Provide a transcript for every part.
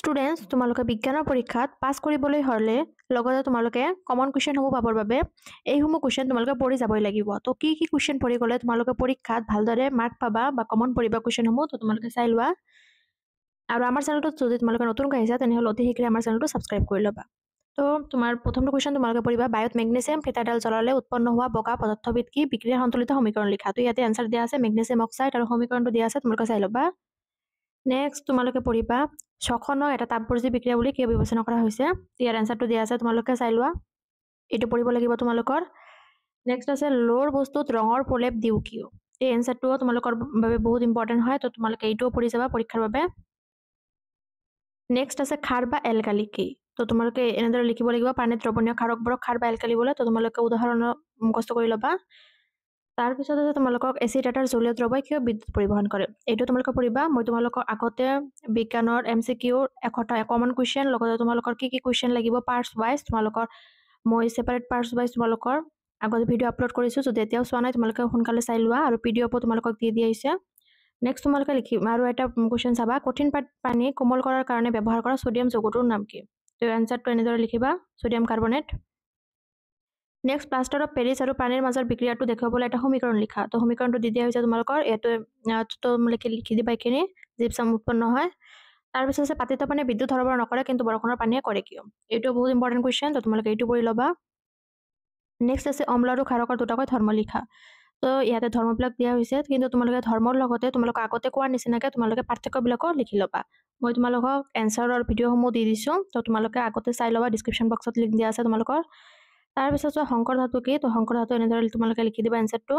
Students তোমালোকে বিজ্ঞানৰ পৰীক্ষাত পাছ কৰিবলৈ হ'লে লগতে তোমালোকে কমন কুৱেশ্যনসমূহ পাবৰ বাবে এইসমূহ কুৱেশ্যন তোমালোকে পঢ়ি যাবই লাগিব। তো কি কুৱেশ্যন পঢ়ি গ'লে তোমালোকে পৰীক্ষাত ভালদৰে মাৰ্ক পাবা বা কমন পঢ়িবা কুৱেশ্যনসমূহ তো তোমালোকে চাই লোৱা। আৰু আমাৰ চেনেলটোত যদি তোমালোকে নতুনকৈ আহিছা তেনেহ'লে অতি শীঘ্ৰে আমাৰ চেনেলটো ছাবস্ক্ৰাইব কৰি ল'বা। তো তোমাৰ প্ৰথমটো কুৱেশ্যন তোমালোকে পঢ়িবা বায়ুত মেগনেছিয়াম ফিটাডাল জ্বলালে উৎপন্ন হোৱা বগা পদাৰ্থবিধ কি বিক্ৰিয়াৰ সন্তুলিত সমীকৰণ লিখা। তো ইয়াতে এনচাৰ দিয়া আছে মেগনেছিয়াম অক্সাইড আৰু সমীকৰণটো দিয়া আছে তোমালোকে চাই ল'বা। নেক্সট তোমালোকে পঢ়িবা শ্বসনক এটা তাপবৰ্জি বিক্ৰিয়া বুলি কিয় বিবেচনা কৰা হৈছে। ইয়াৰ এনচাৰটো দিয়া আছে তোমালোকে চাই লোৱা। এইটো পঢ়িব লাগিব তোমালোকৰ। নেক্সট আছে লোৰ বস্তুত ৰঙৰ প্ৰলেপ দিওঁ কিয়। এই এনচাৰটোও তোমালোকৰ বাবে বহুত ইম্পৰ্টেণ্ট হয়, তো তোমালোকে এইটোও পঢ়ি যাবা পৰীক্ষাৰ বাবে। নেক্সট আছে খাৰ বা এলকালি কি। তো তোমালোকে এনেদৰে লিখিব লাগিব পানীত দ্ৰৱণীয় ক্ষাৰকবোৰক খাৰ বা এলকালি বোলে। তো তোমালোকে উদাহৰণৰ মুখস্থ কৰি ল'বা। তাৰপিছত আছে তোমালোকক এচিড এটাৰ জলীয় দ্ৰৱই কিয় বিদ্যুৎ পৰিবহন কৰে। এইটো তোমালোকে পঢ়িবা। মই তোমালোকক আগতে বিজ্ঞানৰ MCQ 100টা কমন কুৱেশ্যন লগতে তোমালোকৰ কি কুৱেশ্যন লাগিব পাৰ্টছ ৱাইজ তোমালোকৰ মই ছেপাৰেট পাৰ্টছ ৱাইজ তোমালোকৰ আগতে ভিডিঅ' আপলোড কৰিছোঁ। যদি এতিয়াও চোৱা নাই তোমালোকে সোনকালে চাই লোৱা আৰু PDF তোমালোকক দি দিয়া হৈছে। নেক্সট তোমালোকে লিখিম আৰু এটা কুৱেশ্যন চাবা কঠিন পানী কোমল কৰাৰ কাৰণে ব্যৱহাৰ কৰা ছডিয়াম যৌগটোৰ নাম কি। তো এনচাৰটো এনেদৰে লিখিবা sodium carbonate. Next plaster of Paris আৰু পানীৰ মাজৰ বিক্ৰিয়াটো দেখুৱাবলৈ এটা সমীকৰণ লিখা। তো সমীকৰণটো দি দিয়া হৈছে তোমালোকৰ এইটো তোমালোকে লিখি দিবা এইখিনি জিপচাম উৎপন্ন হয়। তাৰপিছত আছে পাতিত পানীয়ে বিদ্যুৎ সৰবৰাহ নকৰে কিন্তু বৰষুণৰ পানীয়ে কৰে কিয়। এইটো বহুত ইম্পৰ্টেণ্ট কুৱেশ্যন, তো তোমালোকে এইটো পঢ়ি ল'বা। নেক্সট আছে অম্ল আৰু ক্ষাৰকৰ দুটাকৈ ধৰ্ম লিখা। তো ইয়াতে ধৰ্মবিলাক দিয়া হৈছে কিন্তু তোমালোকে ধৰ্মৰ লগতে তোমালোকে আগতে কোৱাৰ নিচিনাকৈ তোমালোকে পাৰ্থক্যবিলাকো লিখি ল'বা। মই তোমালোকক এনচাৰৰ ভিডিঅ'সমূহ দি দিছোঁ, তো তোমালোকে আগতে চাই ল'বা। ডিছক্ৰিপশ্যন বক্সত লিংক দিয়া আছে তোমালোকৰ। তাৰপিছত শংকৰ ধাতু কি। তো শংকৰ ধাতু এনেদৰে তোমালোকে লিখি দিবা এনচাৰটো।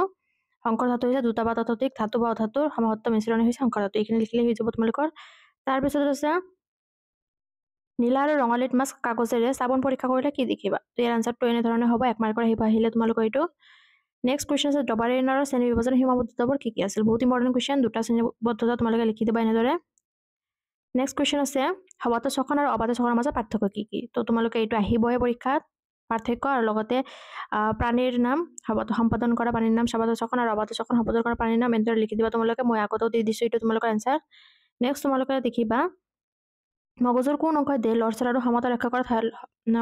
শংকৰ ধাতু হৈছে দুটা বা ততোধিক ধাতু বা অধাতুৰ সমহত্ব মিশ্ৰণ হৈছে শংকৰ ধাতু। এইখিনি লিখিলে হৈ যাব তোমালোকৰ। তাৰপিছত আছে নীলা আৰু ৰঙালীত মাছ কাগজেৰে চাবোন পৰীক্ষা কৰিলে কি দেখিবা। তো ইয়াৰ এনচাৰটো এনেধৰণে হ'ব 1 মাৰ্কৰ আহিলে তোমালোকৰ এইটো। নেক্সট কুৱেশ্যন আছে ডবাৰিনৰ শ্ৰেণী বিভাজন সীমাবদ্ধতাবোৰ কি আছিল। বহুত ইম্পৰ্টেণ্ট কুৱেশ্যন, দুটা শ্ৰেণীবদ্ধতা তোমালোকে লিখি দিবা এনেদৰে। নেক্সট কুৱেশ্যন আছে সবাত শ্বসন আৰু অবাত শ্বসনৰ মাজত পাৰ্থক্য কি কি। তো তোমালোকে এইটো আহিবই পৰীক্ষাত পাৰ্থক্য আৰু লগতে প্ৰাণীৰ নাম সম্পাদন কৰা প্ৰাণীৰ নাম সবাত শ্বসন আৰু অবাত শ্বসন সম্পাদন কৰা প্ৰাণীৰ নাম এনেদৰে লিখি দিবা তোমালোকে। মই আগতেও দি দিছোঁ এইটো তোমালোকৰ এনচাৰ। নেক্সট তোমালোকে দেখিবা মগজুৰ কোন অংশই দেহ লৰচৰ আৰু সমতা ৰক্ষা কৰাত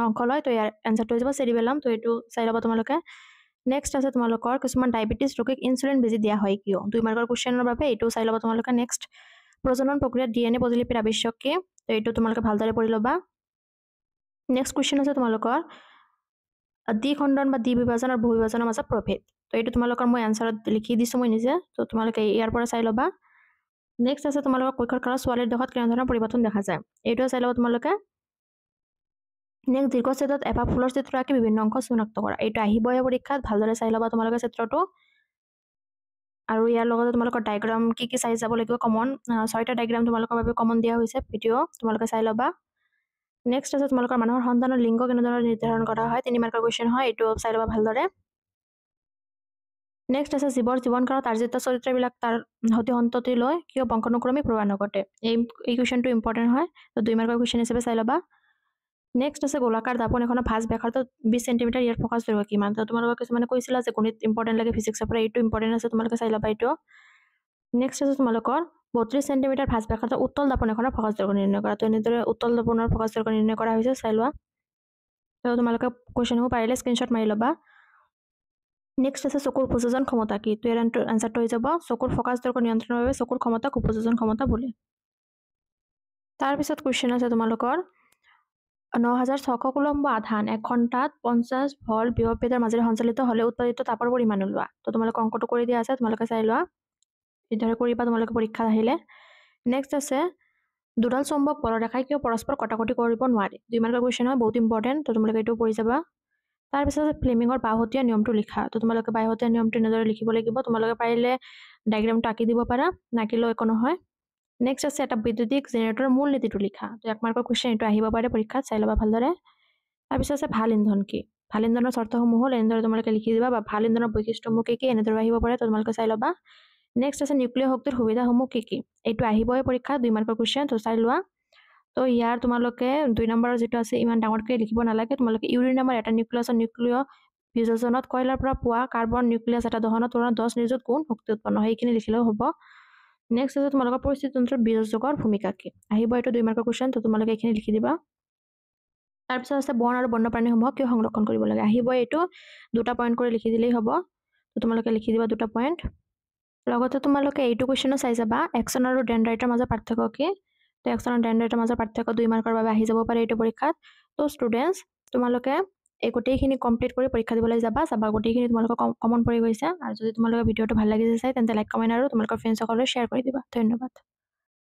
অংশ লয়। তো ইয়াৰ এনচাৰটো হৈ যাব চেৰিবেলাম। তো এইটো চাই ল'বা তোমালোকে। নেক্সট আছে তোমালোকৰ কিছুমান ডায়েবেটিছ ৰোগীক ইনচুলিন বেজি দিয়া হয় কিয়। 2 মাৰ্কৰ কুৱেশ্যনৰ বাবে এইটো চাই ল'বা তোমালোকে। নেক্সট প্ৰজনন প্ৰক্ৰিয়াত DNA প্ৰতিলিপিৰ আৱশ্যক কি। তো এইটো তোমালোকে ভালদৰে পঢ়ি ল'বা। নেক্সট কুৱেশ্যন আছে তোমালোকৰ দ্বিখণ্ডন বা দ্বিবিভাজন আৰু বহুবিভাজনৰ মাজত প্ৰভেদ। তো এইটো তোমালোকৰ মই এনচাৰত লিখি দিছোঁ মই নিজে, তো তোমালোকে ইয়াৰ পৰা চাই ল'বা। নেক্সট আছে তোমালোকৰ কৈশোৰ কালত ছোৱালীৰ দেহত কেনেধৰণৰ পৰিৱৰ্তন দেখা যায়। এইটোও চাই ল'বা তোমালোকে। নেক্সট দীৰ্ঘচ্ছেদত এপাহ ফুলৰ চিত্ৰ আঁকি বিভিন্ন অংশ চিনাক্ত কৰা। এইটো আহিবই পৰীক্ষাত, ভালদৰে চাই ল'বা তোমালোকে চিত্ৰটো। আৰু ইয়াৰ লগতে তোমালোকৰ ডায়েগ্ৰাম কি চাই যাব লাগিব কমন 6টা ডায়েগ্ৰাম তোমালোকৰ বাবে কমন দিয়া হৈছে ভিডিঅ', তোমালোকে চাই ল'বা। নেক্সট আছে তোমালোকৰ মানুহৰ সন্তানৰ লিংগ কেনেদৰে নিৰ্ধাৰণ কৰা হয়। 3 মাৰ্কৰ কুৱেশ্যন হয়, এইটো চাই ল'বা ভালদৰে। নেক্সট আছে জীৱৰ জীৱনকালত আৰ্জিত চৰিত্ৰবিলাক তাৰ সতি সন্ততি লৈ কিয় বংশানুক্ৰমিক প্ৰভাৱ নঘটে। এই কুৱেশ্যনটো ইম্পৰ্টেণ্ট হয়, তো 2 মাৰ্কৰ কুৱেশ্যন হিচাপে চাই ল'বা। নেক্সট আছে গোলাকাৰ দাপোন এখনৰ ভাঁজ ব্যাসাৰ্ধ 20 চেণ্টিমিটাৰ, ইয়াৰ ফকাছ দৈৰ্ঘ্য কিমান। তো তোমালোকে কিছুমানে কৈছিলা যে গণিত ইম্পৰ্টেণ্ট লাগে ফিজিক্সৰ পৰা, এইটো ইম্পৰ্টেণ্ট আছে তোমালোকে চাই ল'বা এইটো। নেক্সট আছে তোমালোকৰ 32 চেণ্টিমিটাৰ ভাঁজ ব্যাসাৰ্ধ উত্তল দাপোন এখনৰ ফকাছ দৈৰ্ঘ্য নিৰ্ণয় কৰা। তো এনেদৰে উত্তল দাপোনৰ ফকাছ দৈৰ্ঘ্য নিৰ্ণয় কৰা হৈছে, চাই লোৱা। তো তোমালোকে কুৱেশ্যনসমূহ পাৰিলে স্ক্ৰীনশ্বট মাৰি ল'বা। নেক্সট আছে চকুৰ উপযোজন ক্ষমতা কি। তো ইয়াৰ এনচাৰটো হৈ যাব চকুৰ ফকাছ দৈৰ্ঘ্য নিয়ন্ত্ৰণৰ বাবে চকুৰ ক্ষমতাক উপযোজন ক্ষমতা বোলে। তাৰপিছত কুৱেশ্যন আছে তোমালোকৰ 9600 কুলম্ব আধান 1 ঘণ্টাত 50 ভল্ট বিভৱভেদৰ মাজেৰে সঞ্চালিত হ'লে উৎপাদিত তাপৰ পৰিমাণ ওলোৱা। তো তোমালোকে অংকটো কৰি দিয়া আছে, তোমালোকে চাই লোৱা। এইদৰে কৰিবা তোমালোকে পৰীক্ষা আহিলে। নেক্সট আছে দুডাল চুম্বক বলৰ ৰেখাই কিয় পৰস্পৰ কটাকটি কৰিব নোৱাৰে। 2 মাৰ্কৰ কুৱেশ্যন হয়, বহুত ইম্পৰ্টেণ্ট, তো তোমালোকে এইটো পঢ়ি যাবা। তাৰপিছত ফ্লেমিঙৰ বাঁহতীয়া নিয়মটো লিখা। তো তোমালোকে বাঁহতীয়া নিয়মটো এনেদৰে লিখিব লাগিব। তোমালোকে পাৰিলে ডায়েগ্ৰামটো আঁকি দিব পাৰা, নাকিলেও একো নহয়। নেক্সট আছে এটা বৈদ্যুতিক জেনেৰেটৰৰ মূল নীতিটো লিখা। তো 1 মাৰ্কৰ কুৱেশ্যন এইটো আহিব পাৰে পৰীক্ষাত, চাই ল'বা ভালদৰে। তাৰপিছত আছে ভাল ইন্ধন কি। ভাল ইন্ধনৰ চৰ্তসমূহ হ'ল এনেদৰে তোমালোকে লিখি দিবা, বা ভাল ইন্ধনৰ বৈশিষ্ট্যসমূহ কি এনেদৰে আহিব পাৰে, তো তোমালোকে চাই ল'বা। নেক্সট আছে নিউক্লিয় শক্তিৰ সুবিধাসমূহ কি। এইটো আহিবই পৰীক্ষাত 2 মাৰ্কৰ কুৱেশ্যন, তো চাই লোৱা। তো ইয়াৰ তোমালোকে 2 নম্বৰৰ যিটো আছে ইমান ডাঙৰকৈ লিখিব নালাগে। তোমালোকে ইউৰেনিয়ামৰ এটা নিউক্লিয়াছৰ নিউক্লিয় বিযোজনত কয়লাৰ পৰা পোৱা কাৰ্বন নিউক্লিয়াছ এটা দহনৰ তুলনাত 10 নিযুত গুণ শক্তি উৎপন্ন হয়, সেইখিনি লিখিলেও হ'ব। নেক্সট আছে তোমালোকৰ পৰিস্থিতি তন্ত্ৰৰ বিযোজকৰ ভূমিকা কি আহিব এইটো 2 মাৰ্কৰ কুৱেশ্যন তো তোমালোকে এইখিনি লিখি দিবা তাৰপিছত আছে বন আৰু বন্যপ্ৰাণীসমূহক কিয় সংৰক্ষণ কৰিব লাগে আহিব এইটো 2টা পইণ্ট কৰি লিখি দিলেই হ'ব তো তোমালোকে লিখি দিবা 2টা পইণ্ট লগতে তোমালোকে এইটো কুৱেশ্যনো চাই যাবা একচন আৰু ডেনড্ৰাইটৰ মাজৰ পাৰ্থক্য কি তো একচন আৰু ডেনড্ৰাইটৰ মাজৰ পাৰ্থক্য 2 মাৰ্কৰ বাবে আহি যাব পাৰে এইটো পৰীক্ষাত তো ষ্টুডেণ্টছ তোমালোকে এই গোটেইখিনি কমপ্লিট কৰি পৰীক্ষা দিবলৈ যাবা গোটেইখিনি তোমালোকৰ কমন পৰি গৈছে আৰু যদি তোমালোকৰ ভিডিঅ'টো ভাল লাগিছে চাই তেন্তে লাইক কমেণ্ট আৰু তোমালোকৰ ফ্ৰেণ্ডসকললৈ শ্বেয়াৰ কৰি দিবা ধন্যবাদ